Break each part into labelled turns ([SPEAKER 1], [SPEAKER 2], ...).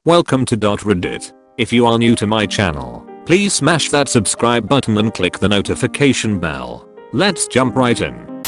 [SPEAKER 1] Welcome to Reddit. If you are new to my channel, please smash that subscribe button and click the notification bell. Let's jump right in.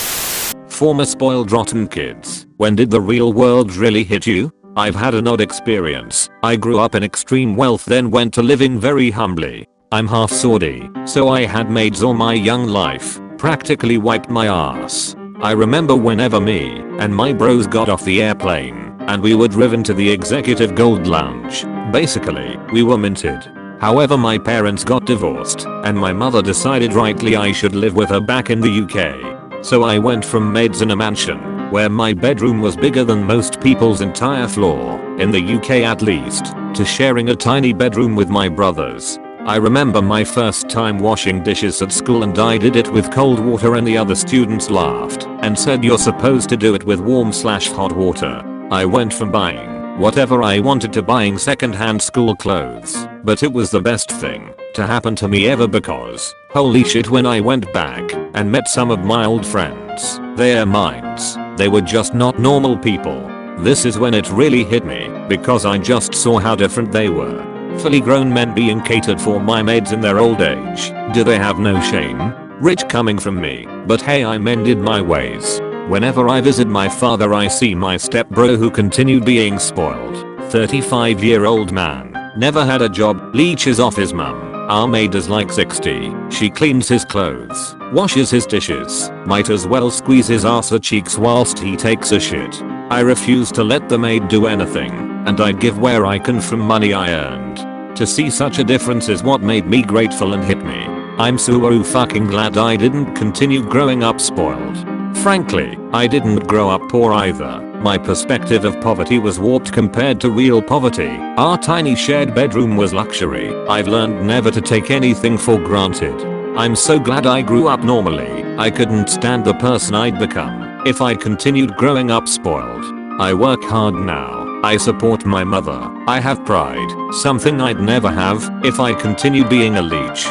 [SPEAKER 1] Former spoiled rotten kids. When did the real world really hit you? I've had an odd experience. I grew up in extreme wealth, then went to living very humbly. I'm half Saudi, so I had maids all my young life. Practically wiped my ass. I remember whenever me and my bros got off the airplane and we were driven to the executive gold lounge. Basically, we were minted. However, my parents got divorced and my mother decided rightly I should live with her back in the UK. So I went from maids in a mansion, where my bedroom was bigger than most people's entire floor, in the UK at least, to sharing a tiny bedroom with my brothers. I remember my first time washing dishes at school, and I did it with cold water and the other students laughed and said you're supposed to do it with warm/hot water. I went from buying whatever I wanted to buying second-hand school clothes, but it was the best thing to happen to me ever, because holy shit, when I went back and met some of my old friends, their minds, they were just not normal people. This is when it really hit me, because I just saw how different they were. Fully grown men being catered for my maids in their old age. Do they have no shame? Rich coming from me, but hey, I mended my ways. Whenever I visit my father, I see my stepbro who continued being spoiled. 35-year-old man, never had a job, leeches off his mum. Our maid is like 60. She cleans his clothes, washes his dishes, might as well squeeze his arse cheeks whilst he takes a shit. I refuse to let the maid do anything, and I give where I can from money I earned. To see such a difference is what made me grateful and hit me. I'm so fucking glad I didn't continue growing up spoiled. Frankly, I didn't grow up poor either. My perspective of poverty was warped compared to real poverty. Our tiny shared bedroom was luxury. I've learned never to take anything for granted. I'm so glad I grew up normally. I couldn't stand the person I'd become if I continued growing up spoiled. I work hard now. I support my mother. I have pride, something I'd never have if I continued being a leech.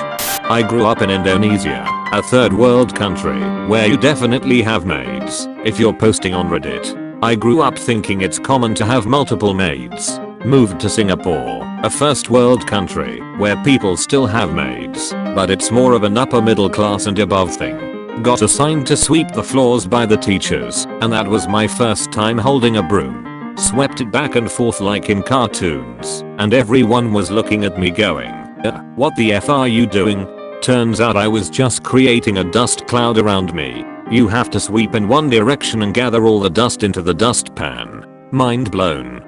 [SPEAKER 1] I grew up in Indonesia, a third world country, where you definitely have maids if you're posting on Reddit. I grew up thinking it's common to have multiple maids. Moved to Singapore, a first world country, where people still have maids, but it's more of an upper middle class and above thing. Got assigned to sweep the floors by the teachers, and that was my first time holding a broom. Swept it back and forth like in cartoons, and everyone was looking at me going, what the F are you doing? Turns out I was just creating a dust cloud around me. You have to sweep in one direction and gather all the dust into the dustpan. Mind blown.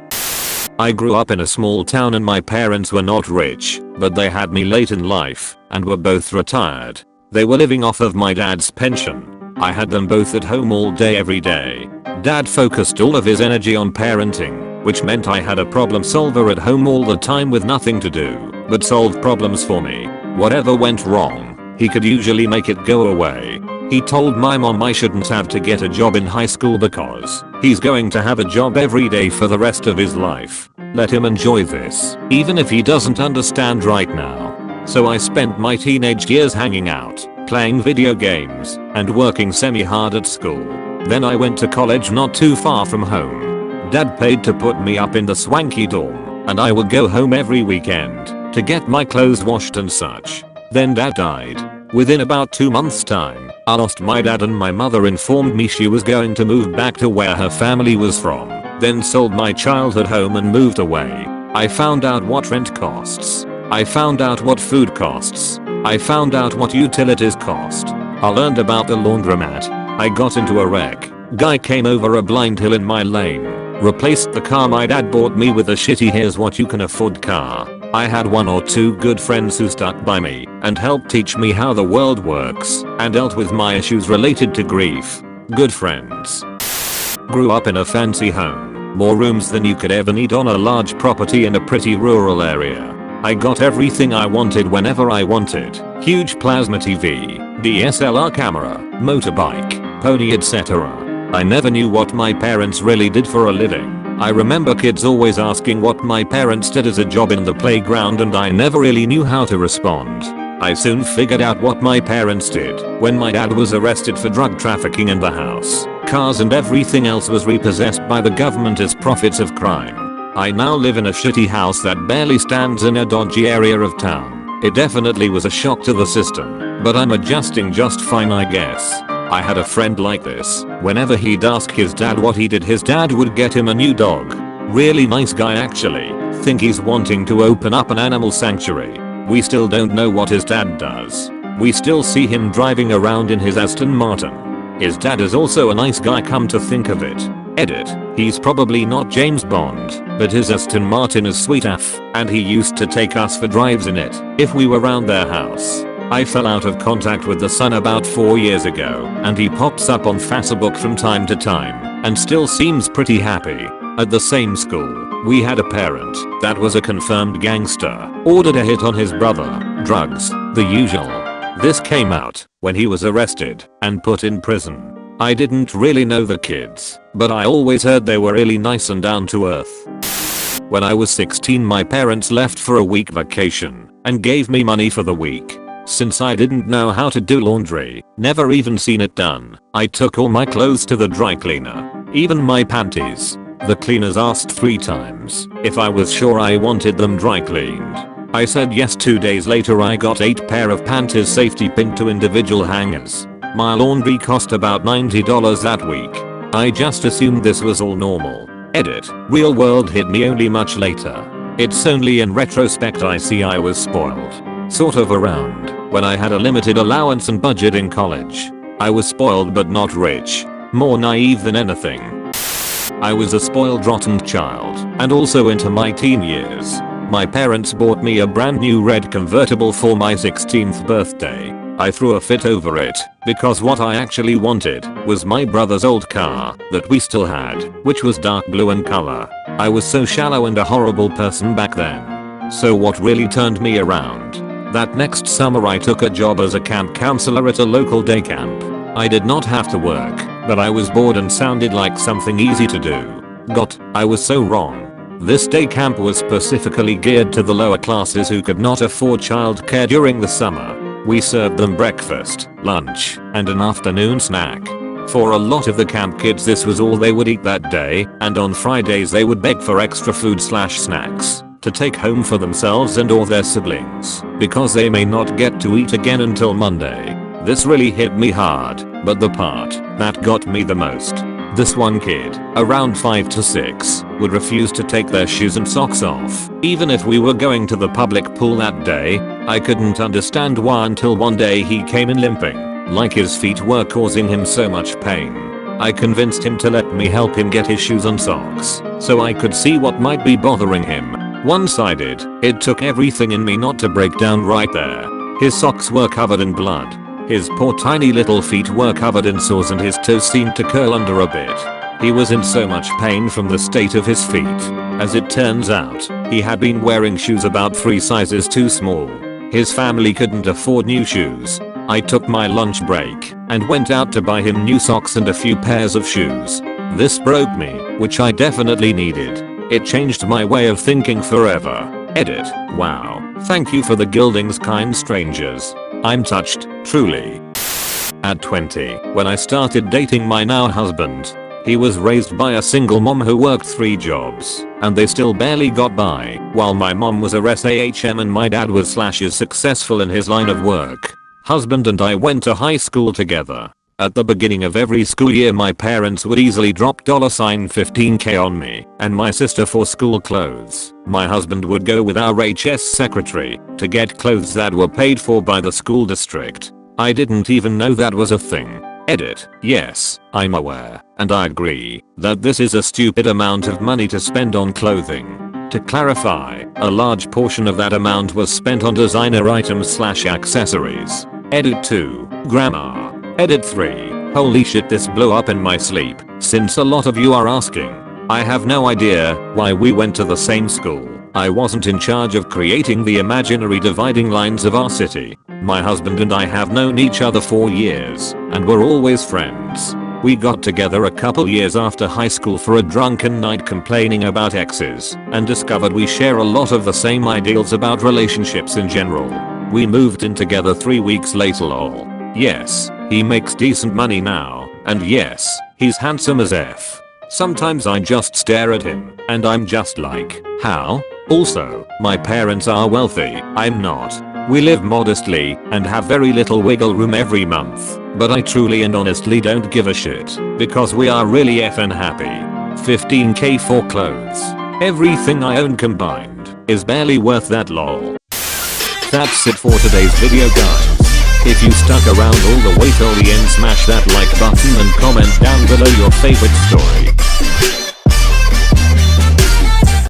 [SPEAKER 1] I grew up in a small town and my parents were not rich, but they had me late in life and were both retired. They were living off of my dad's pension. I had them both at home all day every day. Dad focused all of his energy on parenting, which meant I had a problem solver at home all the time with nothing to do but solve problems for me. Whatever went wrong, he could usually make it go away. He told my mom I shouldn't have to get a job in high school because he's going to have a job every day for the rest of his life. Let him enjoy this, even if he doesn't understand right now. So I spent my teenage years hanging out, playing video games, and working semi-hard at school. Then I went to college not too far from home. Dad paid to put me up in the swanky dorm, and I would go home every weekend to get my clothes washed and such. Then Dad died. Within about 2 months time, I lost my dad and my mother informed me she was going to move back to where her family was from. Then sold my childhood home and moved away. I found out what rent costs. I found out what food costs. I found out what utilities cost. I learned about the laundromat. I got into a wreck. Guy came over a blind hill in my lane. Replaced the car my dad bought me with a shitty here's what you can afford car. I had 1 or 2 good friends who stuck by me and helped teach me how the world works and dealt with my issues related to grief. Good friends. Grew up in a fancy home. More rooms than you could ever need on a large property in a pretty rural area. I got everything I wanted whenever I wanted. Huge plasma TV, DSLR camera, motorbike, pony, etc. I never knew what my parents really did for a living. I remember kids always asking what my parents did as a job in the playground, and I never really knew how to respond. I soon figured out what my parents did when my dad was arrested for drug trafficking and the house, cars and everything else was repossessed by the government as profits of crime. I now live in a shitty house that barely stands in a dodgy area of town. It definitely was a shock to the system, but I'm adjusting just fine I guess. I had a friend like this. Whenever he'd ask his dad what he did, his dad would get him a new dog. Really nice guy actually. Think he's wanting to open up an animal sanctuary. We still don't know what his dad does. We still see him driving around in his Aston Martin. His dad is also a nice guy come to think of it. Edit. He's probably not James Bond, but his Aston Martin is sweet AF, and he used to take us for drives in it if we were around their house. I fell out of contact with the son about 4 years ago, and he pops up on Facebook from time to time, and still seems pretty happy. At the same school, we had a parent that was a confirmed gangster, ordered a hit on his brother, drugs, the usual. This came out when he was arrested and put in prison. I didn't really know the kids, but I always heard they were really nice and down to earth. When I was 16, my parents left for a week vacation and gave me money for the week. Since I didn't know how to do laundry, never even seen it done, I took all my clothes to the dry cleaner, even my panties. The cleaners asked 3 times if I was sure I wanted them dry cleaned. I said yes. 2 days later I got 8 pair of panties safety pinned to individual hangers. My laundry cost about $90 that week. I just assumed this was all normal. Edit. Real world hit me only much later. It's only in retrospect I see I was spoiled. Sort of around when I had a limited allowance and budget in college. I was spoiled but not rich. More naive than anything. I was a spoiled rotten child and also into my teen years. My parents bought me a brand new red convertible for my 16th birthday. I threw a fit over it because what I actually wanted was my brother's old car that we still had, which was dark blue in color. I was so shallow and a horrible person back then. So what really turned me around? That next summer I took a job as a camp counselor at a local day camp. I did not have to work, but I was bored and sounded like something easy to do. I was so wrong. This day camp was specifically geared to the lower classes who could not afford childcare during the summer. We served them breakfast, lunch, and an afternoon snack. For a lot of the camp kids this was all they would eat that day, and on Fridays they would beg for extra food/snacks to take home for themselves and or their siblings, because they may not get to eat again until Monday. This really hit me hard, but the part that got me the most. This one kid, around 5 to 6, would refuse to take their shoes and socks off, even if we were going to the public pool that day. I couldn't understand why until one day he came in limping, like his feet were causing him so much pain. I convinced him to let me help him get his shoes and socks, so I could see what might be bothering him. Once I did, it took everything in me not to break down right there. His socks were covered in blood. His poor tiny little feet were covered in sores and his toes seemed to curl under a bit. He was in so much pain from the state of his feet. As it turns out, he had been wearing shoes about 3 sizes too small. His family couldn't afford new shoes. I took my lunch break and went out to buy him new socks and a few pairs of shoes. This broke me, which I definitely needed. It changed my way of thinking forever. Edit. Wow. Thank you for the gildings, kind strangers. I'm touched, truly. At 20, when I started dating my now husband, he was raised by a single mom who worked 3 jobs, and they still barely got by, while my mom was a SAHM and my dad was / is successful in his line of work. Husband and I went to high school together. At the beginning of every school year my parents would easily drop $15k on me and my sister for school clothes. My husband would go with our HS secretary to get clothes that were paid for by the school district. I didn't even know that was a thing. Edit. Yes, I'm aware, and I agree, that this is a stupid amount of money to spend on clothing. To clarify, a large portion of that amount was spent on designer items / accessories. Edit 2. Grammar. Edit 3. Holy shit, this blew up in my sleep. Since a lot of you are asking, I have no idea why we went to the same school. I wasn't in charge of creating the imaginary dividing lines of our city. My husband and I have known each other for years, and we're always friends. We got together a couple years after high school for a drunken night complaining about exes, and discovered we share a lot of the same ideals about relationships in general. We moved in together 3 weeks later. Lol. Yes, he makes decent money now, and yes, he's handsome as F. Sometimes I just stare at him and I'm just like, how? Also, my parents are wealthy, I'm not. We live modestly and have very little wiggle room every month, but I truly and honestly don't give a shit because we are really effing happy. 15k for clothes. Everything I own combined is barely worth that lol. That's it for today's video guys. If you stuck around all the way till the end, smash that like button and comment down below your favorite story.